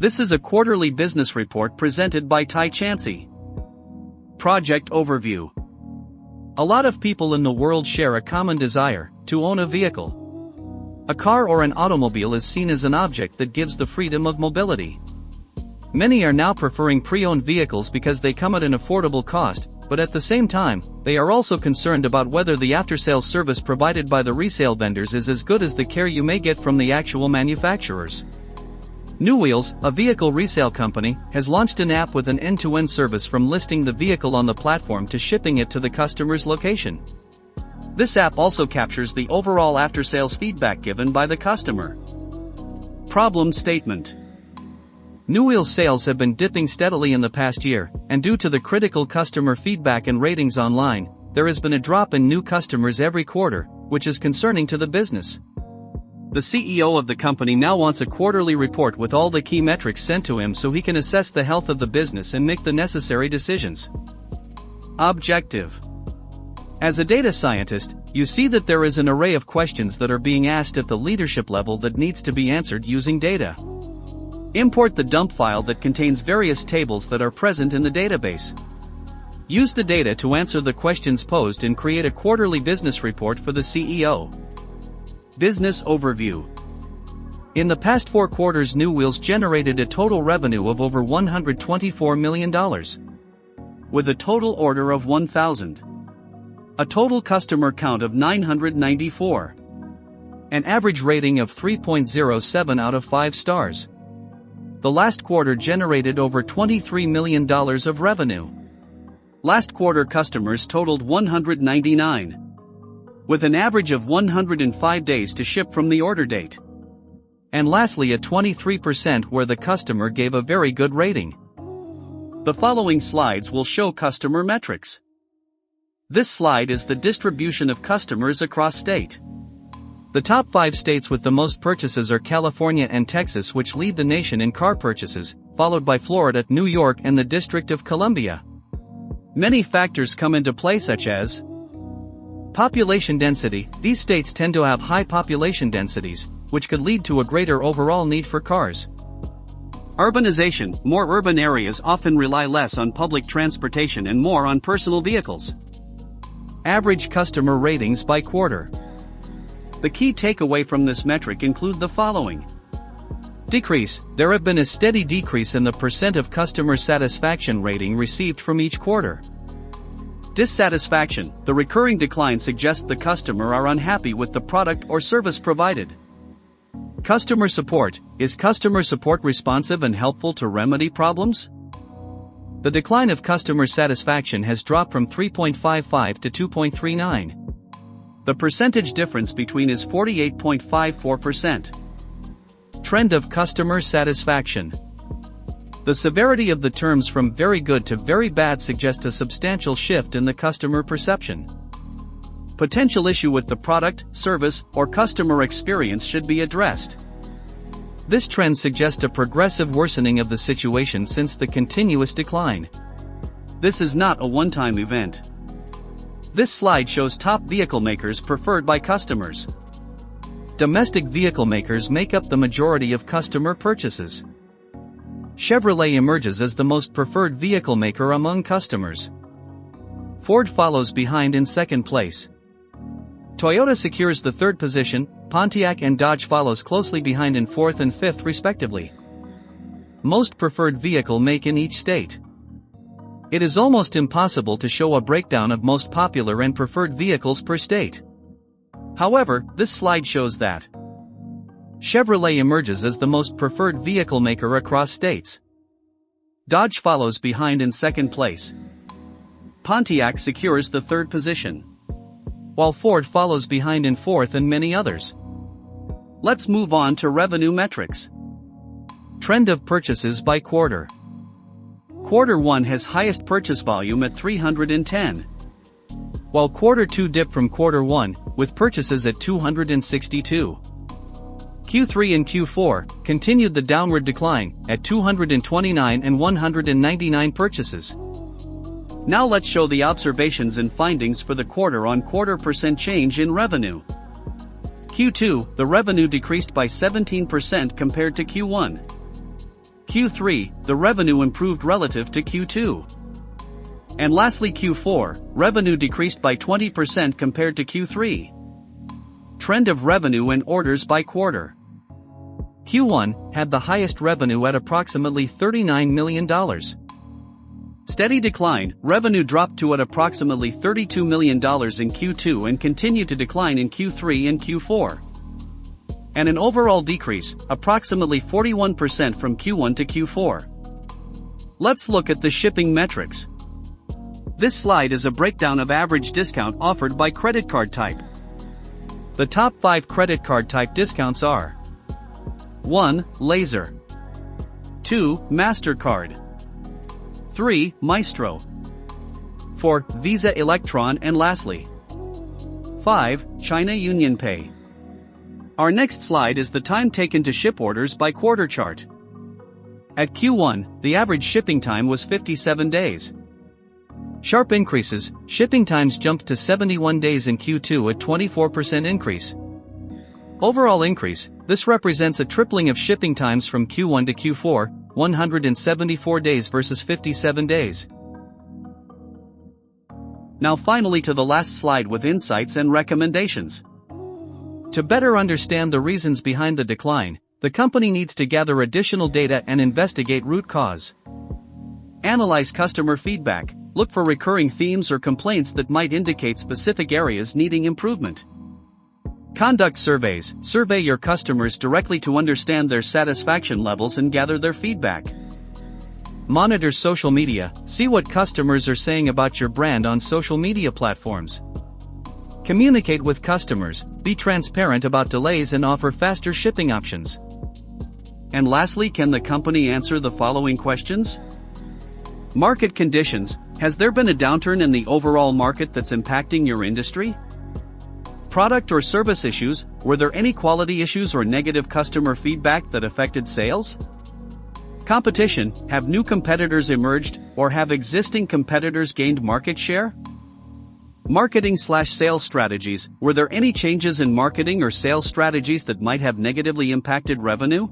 This is a quarterly business report presented by Ty Chansey. Project Overview. A lot of people in the world share a common desire to own a vehicle. A car or an automobile is seen as an object that gives the freedom of mobility. Many are now preferring pre-owned vehicles because they come at an affordable cost, but at the same time, they are also concerned about whether the after-sales service provided by the resale vendors is as good as the care you may get from the actual manufacturers. New Wheels, a vehicle resale company, has launched an app with an end-to-end service from listing the vehicle on the platform to shipping it to the customer's location. This app also captures the overall after-sales feedback given by the customer. Problem statement. New Wheels sales have been dipping steadily in the past year, and due to the critical customer feedback and ratings online, there has been a drop in new customers every quarter, which is concerning to the business. The CEO of the company now wants a quarterly report with all the key metrics sent to him so he can assess the health of the business and make the necessary decisions. Objective. As a data scientist, you see that there is an array of questions that are being asked at the leadership level that needs to be answered using data. Import the dump file that contains various tables that are present in the database. Use the data to answer the questions posed and create a quarterly business report for the CEO. Business Overview. In the past 4 quarters, New Wheels generated a total revenue of over $124 million. With a total order of 1,000. A total customer count of 994. An average rating of 3.07 out of 5 stars. The last quarter generated over $23 million of revenue. Last quarter customers totaled 199. With an average of 105 days to ship from the order date. And lastly, a 23% where the customer gave a very good rating. The following slides will show customer metrics. This slide is the distribution of customers across state. The top 5 states with the most purchases are California and Texas, which lead the nation in car purchases, followed by Florida, New York, and the District of Columbia. Many factors come into play, such as population density. These states tend to have high population densities, which could lead to a greater overall need for cars. Urbanization. More urban areas often rely less on public transportation and more on personal vehicles. Average customer ratings by quarter. The key takeaway from this metric include the following. Decrease. There have been a steady decrease in the percent of customer satisfaction rating received from each quarter. Dissatisfaction. The recurring decline suggests the customer are unhappy with the product or service provided. Customer support. Is customer support responsive and helpful to remedy problems? The decline of customer satisfaction has dropped from 3.55 to 2.39. The percentage difference between is 48.54%. Trend of customer satisfaction. The severity of the terms from very good to very bad suggests a substantial shift in the customer perception. Potential issue with the product, service, or customer experience should be addressed. This trend suggests a progressive worsening of the situation since the continuous decline. This is not a one-time event. This slide shows top vehicle makers preferred by customers. Domestic vehicle makers make up the majority of customer purchases. Chevrolet emerges as the most preferred vehicle maker among customers. Ford follows behind in second place. Toyota secures the 3rd position, Pontiac and Dodge follows closely behind in 4th and 5th respectively. Most preferred vehicle make in each state. It is almost impossible to show a breakdown of most popular and preferred vehicles per state. However, this slide shows that Chevrolet emerges as the most preferred vehicle maker across states. Dodge follows behind in 2nd place. Pontiac secures the 3rd position. While Ford follows behind in 4th and many others. Let's move on to revenue metrics. Trend of purchases by quarter. Quarter 1 has highest purchase volume at 310. While quarter 2 dipped from quarter 1, with purchases at 262. Q3 and Q4 continued the downward decline at 229 and 199 purchases. Now let's show the observations and findings for the quarter-on-quarter percent change in revenue. Q2, the revenue decreased by 17% compared to Q1. Q3, the revenue improved relative to Q2. And lastly Q4, revenue decreased by 20% compared to Q3. Trend of revenue and orders by quarter. Q1 had the highest revenue at approximately $39 million. Steady decline, revenue dropped to at approximately $32 million in Q2 and continued to decline in Q3 and Q4. And an overall decrease, approximately 41% from Q1 to Q4. Let's look at the shipping metrics. This slide is a breakdown of average discount offered by credit card type. The top 5 credit card type discounts are 1. Laser, 2. MasterCard, 3. Maestro, 4. Visa Electron, and lastly 5. China UnionPay. Our next slide is the time taken to ship orders by quarter chart. At Q1, the average shipping time was 57 days. Sharp increases, shipping times jumped to 71 days in Q2, a 24% increase. Overall increase, this represents a tripling of shipping times from Q1 to Q4, 174 days versus 57 days. Now finally to the last slide with insights and recommendations. To better understand the reasons behind the decline, the company needs to gather additional data and investigate root cause. Analyze customer feedback, look for recurring themes or complaints that might indicate specific areas needing improvement. Conduct surveys, survey your customers directly to understand their satisfaction levels and gather their feedback. Monitor social media, see what customers are saying about your brand on social media platforms. Communicate with customers, be transparent about delays and offer faster shipping options. And lastly, can the company answer the following questions? Market conditions, has there been a downturn in the overall market that's impacting your industry? Product or service issues, were there any quality issues or negative customer feedback that affected sales? Competition, have new competitors emerged, or have existing competitors gained market share? Marketing/sales strategies, were there any changes in marketing or sales strategies that might have negatively impacted revenue?